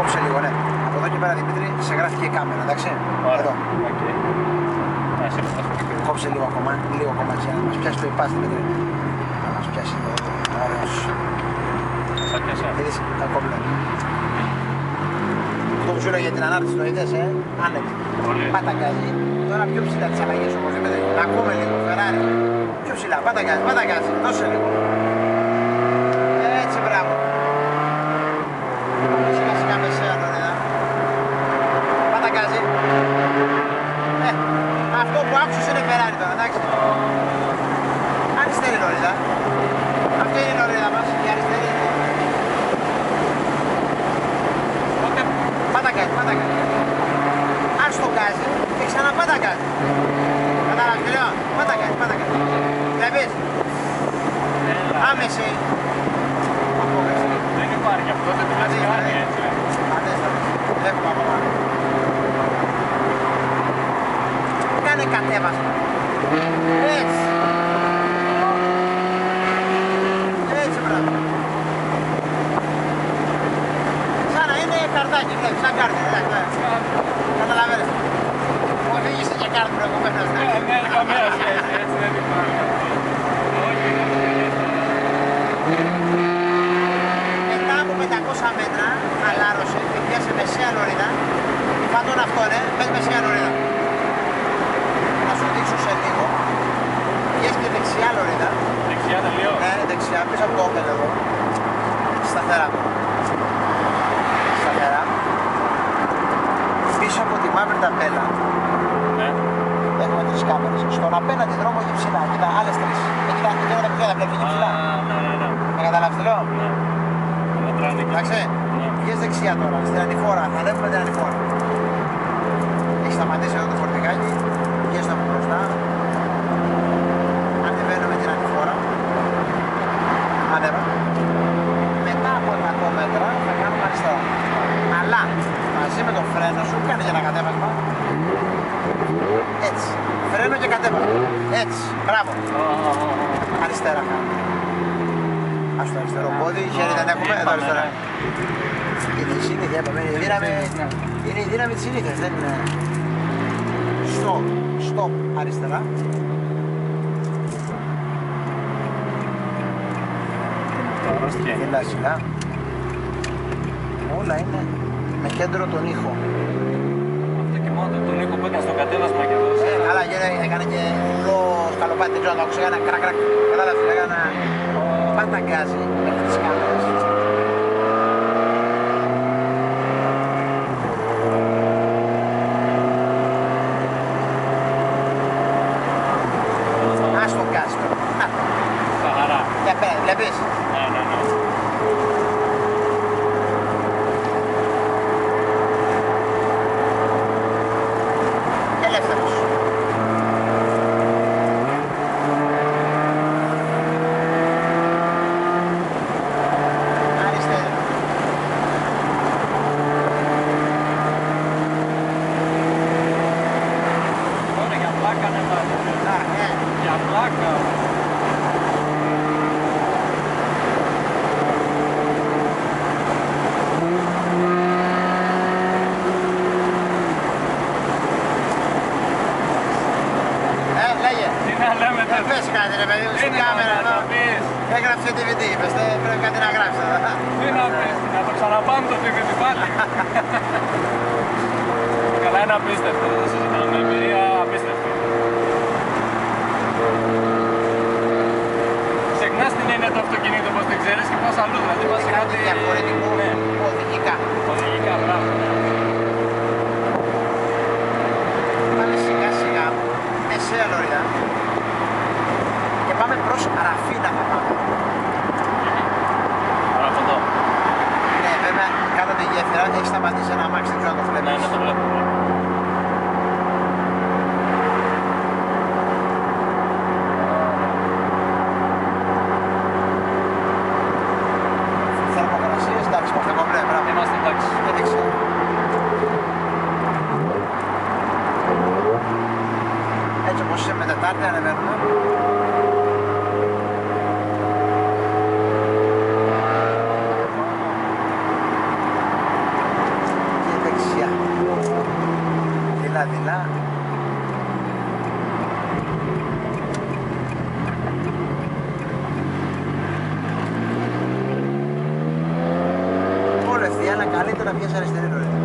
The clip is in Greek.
Κόψε λίγο, ναι. Από εδώ και πέρα, Δημήτρη, σε γράφει και η κάμερα, εντάξει. Εδώ. Okay. Κόψε λίγο ακόμα για να μας πιάσει το υπάς, Δημήτρη. Να μας πιάσει το ωραίος. Θα πιάσα. Είδες, τα κόμπλε. Αυτό που σου λέω για την ανάρτηση, το είδες, άνετη. Πάτα γκάζι. Τώρα πιο ψηλά τις αλλαγές όμως, Δημήτρη. Να ακούμε λίγο, Φεράρι. Πιο ψηλά, πάτα γκάζι, δώσε λίγο. Έτσι, μπράβο. Σιγά σιγά μεσαία τώρα. Πάτα γκάζι. Αυτό που άκουσες είναι Φεράρι τώρα, εντάξει. Αριστερή λωρίδα. Αυτή είναι η λωρίδα μας, η αριστερή. Πάτα γκάζι. Αν στο γκάζι και ξανά πάτα γκάζι. Κατάλαβες τι λέω, πάτα γκάζι. Βλέπεις. Άμεση. Δεν υπάρχει αυτό, δεν πειράζει κάτι έτσι. Βλέπουμε από πάνω. Κάνε κατέβασμα. Έτσι. Έτσι, μπράβο. Σαν να είναι καρτάκι, βλέπεις, σαν κάρτι. Καταλαβαίνεις. Όχι, είσαι και κάρτι προηγουμένως. Ναι, καμία σχέση, έτσι δεν υπάρχει. Μετά από 500 μέτρα, χαλάρωσε και πιάσε μεσαία λωρίδα. Πάντων αυτό, πες μεσαία λωρίδα. Να σου δείξω σε λίγο. Πιέζει και δεξιά λωρίδα. Δεξιά τελείως. Ναι, δεξιά, πίσω από το όπελ εδώ. Σταθερά. Πίσω από τη μαύρη ταμπέλα. Ναι. Έχουμε 3 κάμερες. Στον απέναντι δρόμο έχει ψηλά. Κοίτα, άλλες 3. Κοίτα, τα κουτιά τα βλέπεις, είναι ψηλά. Ναι. Με καταλάβεις τι λέω. Ναι. Εντάξει. Ναι. Βγες δεξιά τώρα, στην ανηφόρα. Θα ανέβουμε την ανηφόρα. Έχει σταματήσει εδώ το φορτηγάκι. Βγες από μπροστά. Ανεβαίνουμε την ανηφόρα. Ανέβα. Μετά από 100 μέτρα θα κάνουμε αριστερά. Αλλά μαζί με το φρένο σου κάνει για ένα κατέβασμα. Έτσι. Φρένο και κατέβασμα. Έτσι. Μπράβο. Αριστερά κάνουμε. Ας το αριστερό πόδι, χέρι δεν έχουμε, εδώ αριστερά. Είναι η συνήθεια, είναι η δύναμη της συνήθειας, δεν είναι... Stop, αριστερά. Σιγά. Όλα είναι με κέντρο τον ήχο. Αυτό και μόνο τον ήχο που έκανε στο κατέβασμα και εδώ. Αλλά έκανε και ουλό σκαλοπάτι, δεν ξέρω να το άκουσα, έκανα κρακ. Κατάλαβες, έκανα πάτα γκάζι μέχρι τις κάμερες. Ας το γκάζι τώρα. Σαχαρά. Για πέρα, βλέπεις. Ναι. Και ελεύθερος. Αριστερά. Τώρα για πλάκα ναι βάζει. Για πλάκα. Λέγε. Τι να λέμε τώρα. Πες κάτι ρε παιδί μου στην κάμερα εδώ. Έγραψε DVD, είπες, πρέπει κάτι να γράψεις εδώ. Τι να πεις, να το ξαναπάμε το DVD πάλι. Καλά είναι απίστευτο, δεν συζητάμε, εμπειρία απίστευτη. Ξεχνάς την έννοια του αυτοκινήτου, πως την ξέρεις και πώς αλλού, δηλαδή πας σε Κάτι κάτι διαφορετικό, ναι, οδηγικά. οδηγικά, μπράβο. Πάμε σιγά σιγά, μεσαία λωρίδα και πάμε προς Ραφίνα θα πάμε. Άρα αυτό το. Ναι, βέβαια κάτω τη γέφυρα έχει σταματήσει ένα αμάξι, δεν ξέρω αν το βλέπεις. Ναι, το βλέπω. Θερμοκρασίες, εντάξει, είμαστε κομπλέ, μπράβο. Είμαστε εντάξει. Και δεξιά. Έτσι όπως είσαι με Τετάρτη ανεβαίνουμε. δειλά. Όλες οι άλλα καλύτερα πιες αριστερή νωρίτερα.